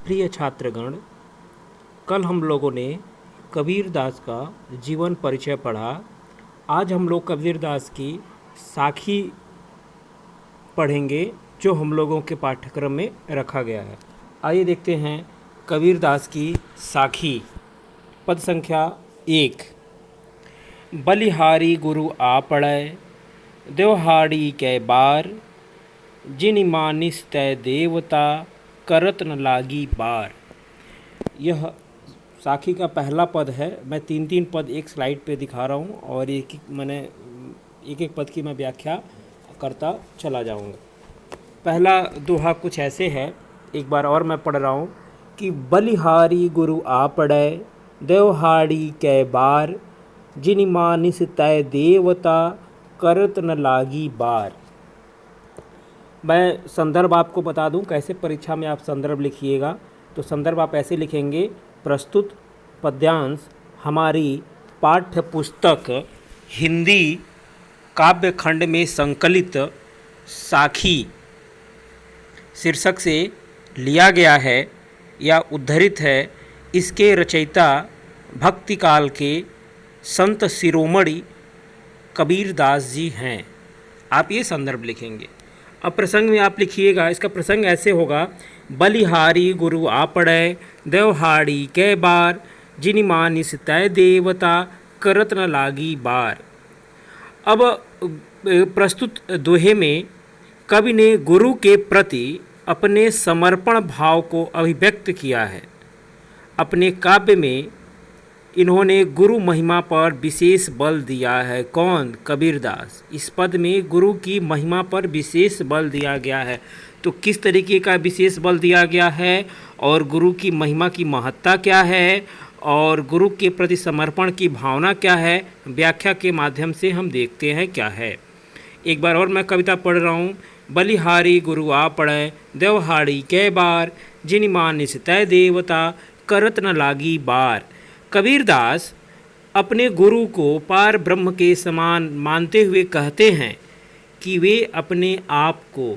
प्रिय छात्रगण, कल हम लोगों ने कबीरदास का जीवन परिचय पढ़ा। आज हम लोग कबीरदास की साखी पढ़ेंगे जो हम लोगों के पाठ्यक्रम में रखा गया है। आइए देखते हैं कबीरदास की साखी। पद संख्या 1। बलिहारी गुरु आ पड़ै, देवहाड़ी कै बार, जिन मानिस तै देवता, करत न लागी बार। यह साखी का पहला पद है। मैं तीन तीन पद एक स्लाइड पे दिखा रहा हूँ और एक एक पद की मैं व्याख्या करता चला जाऊँगा। पहला दोहा कुछ ऐसे है, एक बार और मैं पढ़ रहा हूँ कि बलिहारी गुरु आ पड़ै, देवहाड़ी कै बार, जिन मानिस तै देवता, करत न लागी बार। मैं संदर्भ आपको बता दूं कैसे परीक्षा में आप संदर्भ लिखिएगा। तो संदर्भ आप ऐसे लिखेंगे: प्रस्तुत पद्यांश हमारी पाठ्य पुस्तक हिंदी काव्य खंड में संकलित साखी शीर्षक से लिया गया है या उद्धृत है। इसके रचयिता भक्ति काल के संत शिरोमणि कबीरदास जी हैं। आप ये संदर्भ लिखेंगे। अब प्रसंग में आप लिखिएगा। इसका प्रसंग ऐसे होगा: बलिहारी गुरु आ पड़ै, देवहाड़ी कै बार, जिनि मानिस तै देवता, करत न लागी बार। अब प्रस्तुत दोहे में कवि ने गुरु के प्रति अपने समर्पण भाव को अभिव्यक्त किया है। अपने काव्य में इन्होंने गुरु महिमा पर विशेष बल दिया है। कौन? कबीरदास। इस पद में गुरु की महिमा पर विशेष बल दिया गया है। तो किस तरीके का विशेष बल दिया गया है और गुरु की महिमा की महत्ता क्या है और गुरु के प्रति समर्पण की भावना क्या है, व्याख्या के माध्यम से हम देखते हैं क्या है। एक बार और मैं कविता पढ़ रहा हूँ। बलिहारी गुरु आ पड़ै, देवहाड़ी कै बार, जिनि मानिस तै देवता, करत न लागी बार। कबीरदास अपने गुरु को पार ब्रह्म के समान मानते हुए कहते हैं कि वे अपने आप को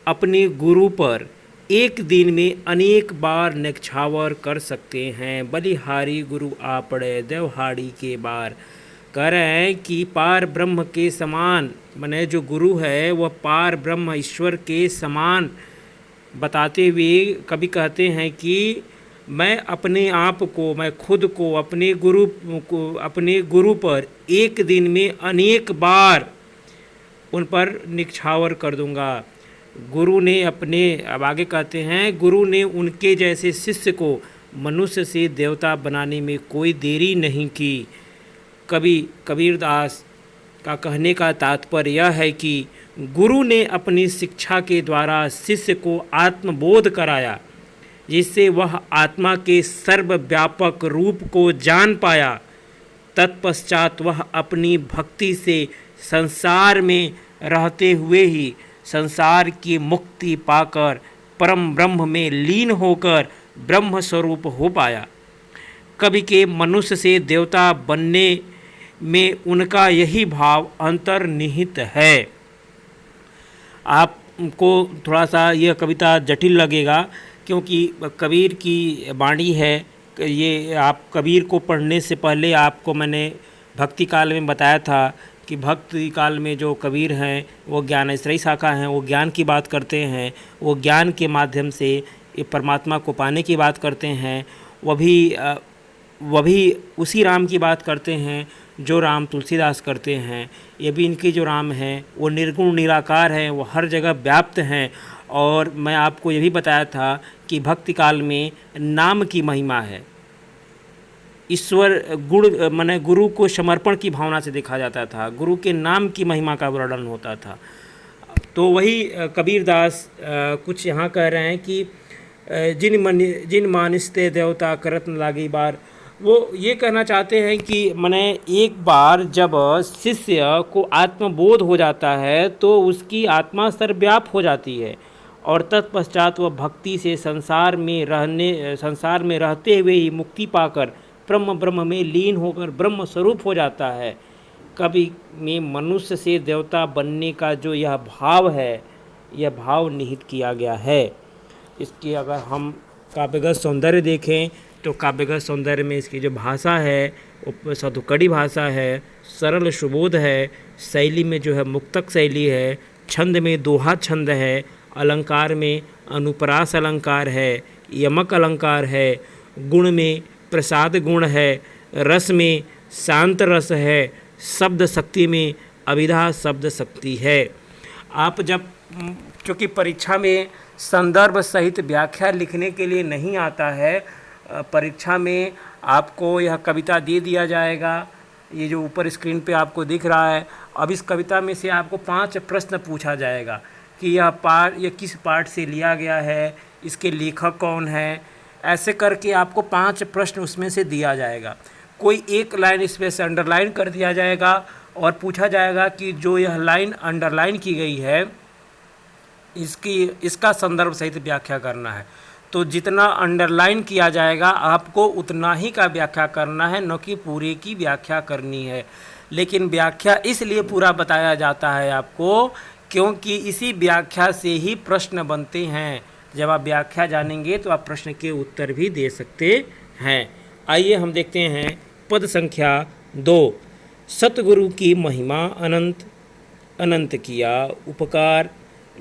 अपने गुरु पर एक दिन में अनेक बार न्यौछावर कर सकते हैं। बलिहारी गुरु आ पड़ै, देवहाड़ी के बार। कह रहे हैं कि पार ब्रह्म के समान, माने जो गुरु है वह पार ब्रह्म ईश्वर के समान बताते हुए कभी कहते हैं कि मैं अपने आप को, मैं खुद को अपने गुरु पर एक दिन में अनेक बार उन पर निछावर कर दूंगा। गुरु ने अपने, अब आगे कहते हैं, गुरु ने उनके जैसे शिष्य को मनुष्य से देवता बनाने में कोई देरी नहीं की। कबीरदास का कहने का तात्पर्य यह है कि गुरु ने अपनी शिक्षा के द्वारा शिष्य को आत्मबोध कराया, जिससे वह आत्मा के सर्वव्यापक रूप को जान पाया। तत्पश्चात वह अपनी भक्ति से संसार में रहते हुए ही संसार की मुक्ति पाकर परम ब्रह्म में लीन होकर ब्रह्म स्वरूप हो पाया। कवि के मनुष्य से देवता बनने में उनका यही भाव अंतर्निहित है। आपको थोड़ा सा यह कविता जटिल लगेगा क्योंकि कबीर की वाणी है। ये आप कबीर को पढ़ने से पहले आपको मैंने भक्ति काल में बताया था कि भक्ति काल में जो कबीर हैं वो ज्ञानेश्वरी शाखा हैं, वो ज्ञान की बात करते हैं, वो ज्ञान के माध्यम से ये परमात्मा को पाने की बात करते हैं। वह भी उसी राम की बात करते हैं जो राम तुलसीदास करते हैं। ये भी इनके जो राम हैं वो निर्गुण निराकार हैं, वो हर जगह व्याप्त हैं। और मैं आपको ये भी बताया था कि भक्ति काल में नाम की महिमा है। ईश्वर गुण माने गुरु को समर्पण की भावना से देखा जाता था, गुरु के नाम की महिमा का वर्णन होता था। तो वही कबीरदास कुछ यहाँ कह रहे हैं कि जिन मानिस्ते देवता करत न लागी बार। वो ये कहना चाहते हैं कि माने एक बार जब शिष्य को आत्मबोध हो जाता है तो उसकी आत्मा सर्वव्याप हो जाती है और तत्पश्चात वह भक्ति से संसार में रहते हुए ही मुक्ति पाकर ब्रह्म में लीन होकर ब्रह्म स्वरूप हो जाता है। कवि में मनुष्य से देवता बनने का जो यह भाव है, यह भाव निहित किया गया है। इसकी अगर हम काव्यगत सौंदर्य देखें तो काव्यगत सौंदर्य में इसकी जो भाषा है वो सधुकड़ी भाषा है, सरल सुबोध है, शैली में जो है मुक्तक शैली है, छंद में दोहा छंद है, अलंकार में अनुप्रास अलंकार है, यमक अलंकार है, गुण में प्रसाद गुण है, रस में शांत रस है, शब्द शक्ति में अभिधा शब्द शक्ति है। आप जब क्योंकि परीक्षा में संदर्भ सहित व्याख्या लिखने के लिए नहीं आता है, परीक्षा में आपको यह कविता दे दिया जाएगा, ये जो ऊपर स्क्रीन पे आपको दिख रहा है। अब इस कविता में से आपको 5 प्रश्न पूछा जाएगा कि यह किस पाठ से लिया गया है, इसके लेखक कौन है, ऐसे करके आपको 5 प्रश्न उसमें से दिया जाएगा। कोई एक लाइन इसमें से अंडरलाइन कर दिया जाएगा और पूछा जाएगा कि जो यह लाइन अंडरलाइन की गई है इसका संदर्भ सहित व्याख्या करना है। तो जितना अंडरलाइन किया जाएगा आपको उतना ही का व्याख्या करना है, न कि पूरे की व्याख्या करनी है। लेकिन व्याख्या इसलिए पूरा बताया जाता है आपको क्योंकि इसी व्याख्या से ही प्रश्न बनते हैं। जब आप व्याख्या जानेंगे तो आप प्रश्न के उत्तर भी दे सकते हैं। आइए हम देखते हैं पद संख्या 2। सतगुरु की महिमा अनंत, अनंत किया उपकार,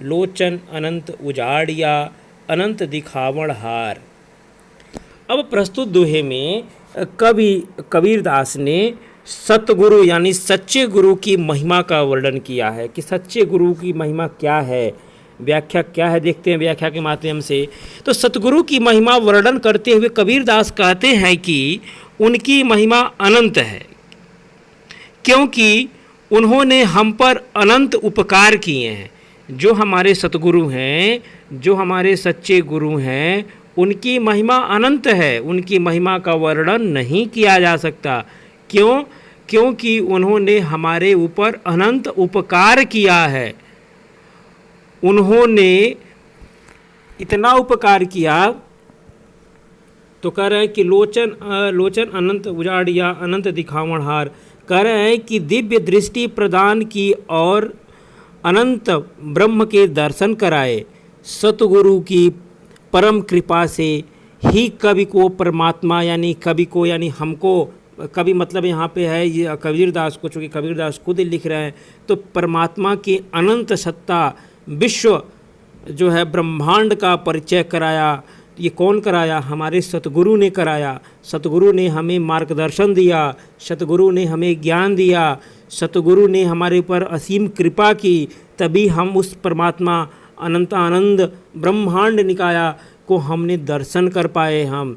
लोचन अनंत उजाड़िया, अनंत दिखावण हार। अब प्रस्तुत दोहे में कबीरदास ने सतगुरु यानी सच्चे गुरु की महिमा का वर्णन किया है कि सच्चे गुरु की महिमा क्या है, व्याख्या क्या है, देखते हैं व्याख्या के माध्यम से। तो सतगुरु की महिमा वर्णन करते हुए कबीरदास कहते हैं कि उनकी महिमा अनंत है क्योंकि उन्होंने हम पर अनंत उपकार किए हैं। जो हमारे सतगुरु हैं, जो हमारे सच्चे गुरु हैं, उनकी महिमा अनंत है, उनकी महिमा का वर्णन नहीं किया जा सकता। क्यों? क्योंकि उन्होंने हमारे ऊपर अनंत उपकार किया है। उन्होंने इतना उपकार किया तो कह रहे हैं कि लोचन अनंत उजाड़िया, अनंत दिखावण हार। कह रहे हैं कि दिव्य दृष्टि प्रदान की और अनंत ब्रह्म के दर्शन कराए। सतगुरु की परम कृपा से ही कवि को परमात्मा यानी कवि को यानी हमको, कवि मतलब यहाँ पे है ये कबीरदास को, चूँकि कबीरदास खुद लिख रहे हैं, तो परमात्मा की अनंत सत्ता, विश्व जो है ब्रह्मांड का परिचय कराया। ये कौन कराया? हमारे सतगुरु ने कराया। सतगुरु ने हमें मार्गदर्शन दिया, सतगुरु ने हमें ज्ञान दिया, सतगुरु ने हमारे ऊपर असीम कृपा की, तभी हम उस परमात्मा अनंत आनंद ब्रह्मांड निकाया को हमने दर्शन कर पाए। हम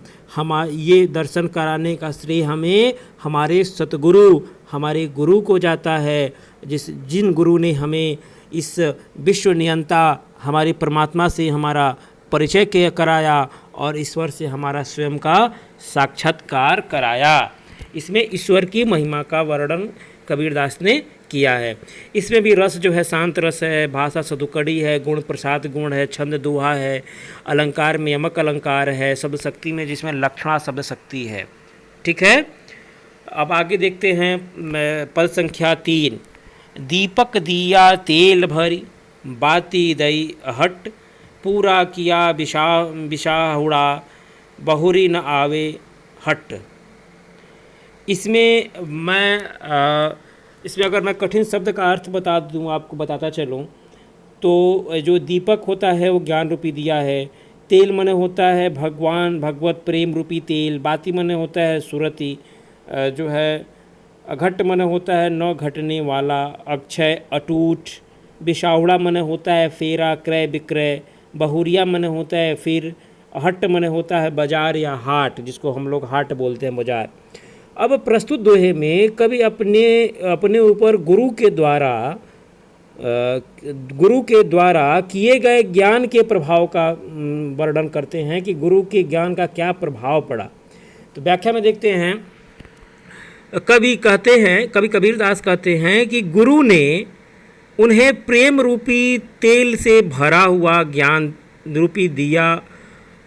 ये दर्शन कराने का श्रेय हमें हमारे सतगुरु, हमारे गुरु को जाता है, जिन गुरु ने हमें इस विश्व नियंता हमारी परमात्मा से हमारा परिचय कराया और ईश्वर से हमारा स्वयं का साक्षात्कार कराया। इसमें ईश्वर की महिमा का वर्णन कबीरदास ने किया है। इसमें भी रस जो है शांत रस है, भाषा सधुकड़ी है, गुण प्रसाद गुण है, छंद दोहा है, अलंकार में यमक अलंकार है, शब्द शक्ति में जिसमें लक्षणा शब्द शक्ति है। ठीक है, अब आगे देखते हैं पद संख्या 3। दीपक दिया तेल भरी, बाती दई हट, पूरा किया बिशाहुड़ा, बहुरी न आवे हट। इसमें अगर मैं कठिन शब्द का अर्थ बता दूं, आपको बताता चलूं, तो जो दीपक होता है वो ज्ञान रूपी दिया है, तेल मने होता है भगवान भगवत प्रेम रूपी तेल, बाती मने होता है सुरति जो है, घट मने होता है न घटने वाला, अक्षय अटूट, बिशाहुड़ा मने होता है फेरा क्रय विक्रय, बहुरिया मने होता है फिर, हट मने होता है बाजार या हाट, जिसको हम लोग हाट बोलते हैं बाजार। अब प्रस्तुत दोहे में कवि अपने ऊपर गुरु के द्वारा किए गए ज्ञान के प्रभाव का वर्णन करते हैं कि गुरु के ज्ञान का क्या प्रभाव पड़ा। तो व्याख्या में देखते हैं, कवि कबीरदास कहते हैं कि गुरु ने उन्हें प्रेम रूपी तेल से भरा हुआ ज्ञान रूपी दिया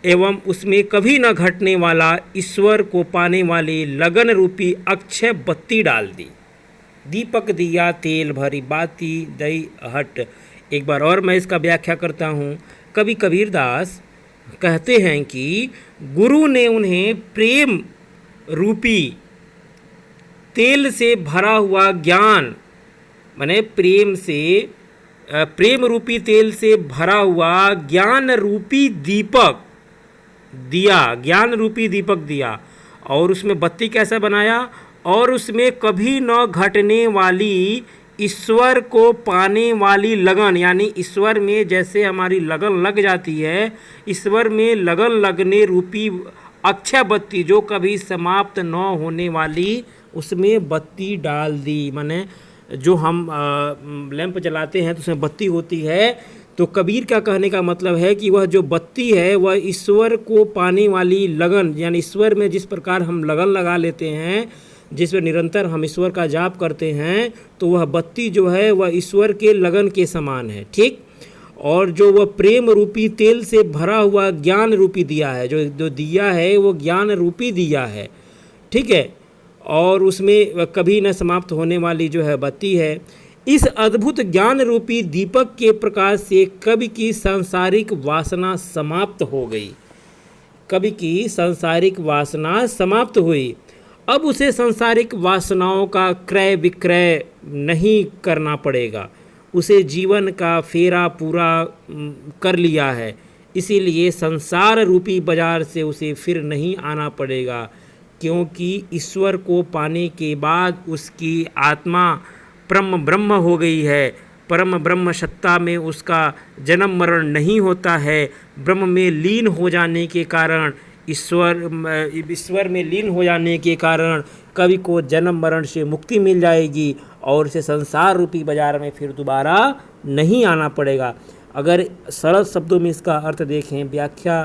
एवं उसमें कभी न घटने वाला ईश्वर को पाने वाली लगन रूपी अक्षय बत्ती डाल दी। दीपक दिया तेल भरी, बाती दई हट। एक बार और मैं इसका व्याख्या करता हूँ। कवि कबीरदास कहते हैं कि गुरु ने उन्हें प्रेम रूपी तेल से भरा हुआ ज्ञान, माने प्रेम रूपी तेल से भरा हुआ ज्ञान रूपी दीपक दिया और उसमें बत्ती कैसा बनाया, और उसमें कभी न घटने वाली ईश्वर को पाने वाली लगन, यानी ईश्वर में जैसे हमारी लगन लग जाती है, ईश्वर में लगन लगने रूपी अक्षय बत्ती जो कभी समाप्त न होने वाली, उसमें बत्ती डाल दी। माने जो हम लैंप जलाते हैं तो उसमें बत्ती होती है, तो कबीर का कहने का मतलब है कि वह जो बत्ती है वह ईश्वर को पाने वाली लगन, यानी ईश्वर में जिस प्रकार हम लगन लगा लेते हैं, जिसमें निरंतर हम ईश्वर का जाप करते हैं, तो वह बत्ती जो है वह ईश्वर के लगन के समान है। ठीक। और जो वह प्रेम रूपी तेल से भरा हुआ ज्ञान रूपी दिया है, जो दिया है वो ज्ञान रूपी दिया है। ठीक है। और उसमें कभी न समाप्त होने वाली जो है बत्ती है। इस अद्भुत ज्ञान रूपी दीपक के प्रकाश से कवि की सांसारिक वासना समाप्त हो गई। कवि की सांसारिक वासना समाप्त हुई। अब उसे सांसारिक वासनाओं का क्रय विक्रय नहीं करना पड़ेगा, उसे जीवन का फेरा पूरा कर लिया है, इसीलिए संसार रूपी बाजार से उसे फिर नहीं आना पड़ेगा, क्योंकि ईश्वर को पाने के बाद उसकी आत्मा परम ब्रह्म हो गई है। परम ब्रह्म सत्ता में उसका जन्म मरण नहीं होता है। ब्रह्म में लीन हो जाने के कारण ईश्वर में लीन हो जाने के कारण कवि को जन्म मरण से मुक्ति मिल जाएगी और इसे संसार रूपी बाजार में फिर दोबारा नहीं आना पड़ेगा। अगर सरल शब्दों में इसका अर्थ देखें, व्याख्या,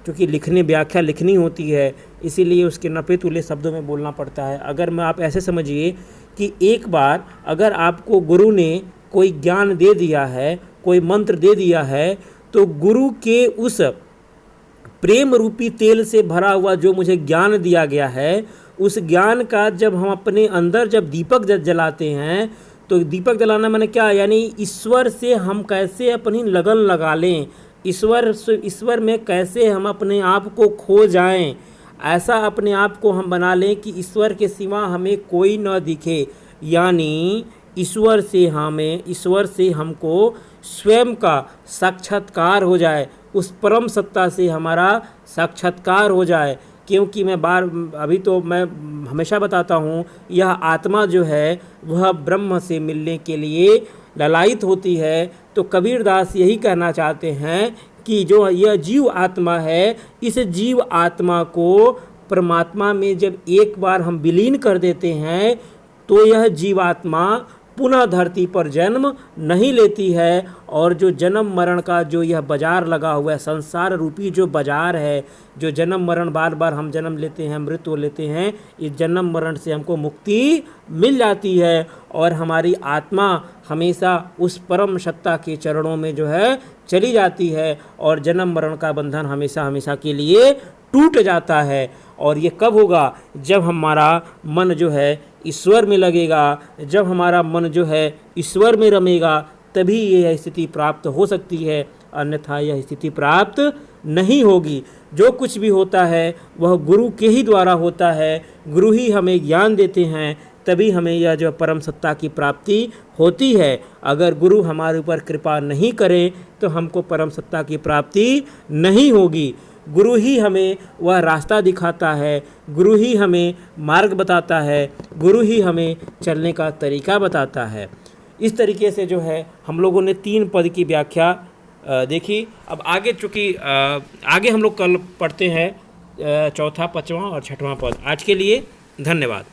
क्योंकि व्याख्या लिखनी होती है, इसीलिए उसके नपे तुले शब्दों में बोलना पड़ता है। अगर मैं आप ऐसे समझिए कि एक बार अगर आपको गुरु ने कोई ज्ञान दे दिया है, कोई मंत्र दे दिया है, तो गुरु के उस प्रेम रूपी तेल से भरा हुआ जो मुझे ज्ञान दिया गया है, उस ज्ञान का जब हम अपने अंदर जब दीपक जलाते हैं, तो दीपक जलाना मैंने क्या, यानी ईश्वर से हम कैसे अपनी लगन लगा लें, ईश्वर में कैसे हम अपने आप को खो जाएं, ऐसा अपने आप को हम बना लें कि ईश्वर के सिवा हमें कोई न दिखे, यानी ईश्वर से हमको स्वयं का साक्षात्कार हो जाए, उस परम सत्ता से हमारा साक्षात्कार हो जाए। क्योंकि मैं हमेशा बताता हूँ, यह आत्मा जो है वह ब्रह्म से मिलने के लिए ललायित होती है। तो कबीरदास यही कहना चाहते हैं कि जो यह जीव आत्मा है, इस जीव आत्मा को परमात्मा में जब एक बार हम विलीन कर देते हैं, तो यह जीवात्मा पुनः धरती पर जन्म नहीं लेती है। और जो जन्म मरण का जो यह बाजार लगा हुआ है, संसार रूपी जो बाजार है, जो जन्म मरण बार बार हम जन्म लेते हैं, मृत्यु लेते हैं, इस जन्म मरण से हमको मुक्ति मिल जाती है और हमारी आत्मा हमेशा उस परम सत्ता के चरणों में जो है चली जाती है और जन्म मरण का बंधन हमेशा हमेशा के लिए टूट जाता है। और ये कब होगा? जब हमारा मन जो है ईश्वर में लगेगा, जब हमारा मन जो है ईश्वर में रमेगा, तभी यह स्थिति प्राप्त हो सकती है, अन्यथा यह स्थिति प्राप्त नहीं होगी। जो कुछ भी होता है वह गुरु के ही द्वारा होता है, गुरु ही हमें ज्ञान देते हैं, तभी हमें यह जो परम सत्ता की प्राप्ति होती है। अगर गुरु हमारे ऊपर कृपा नहीं करें तो हमको परम सत्ता की प्राप्ति नहीं होगी। गुरु ही हमें वह रास्ता दिखाता है, गुरु ही हमें मार्ग बताता है, गुरु ही हमें चलने का तरीका बताता है। इस तरीके से जो है हम लोगों ने 3 पद की व्याख्या देखी। अब आगे चूँकि आगे हम लोग कल पढ़ते हैं 4, 5वां और 6वां पद। आज के लिए धन्यवाद।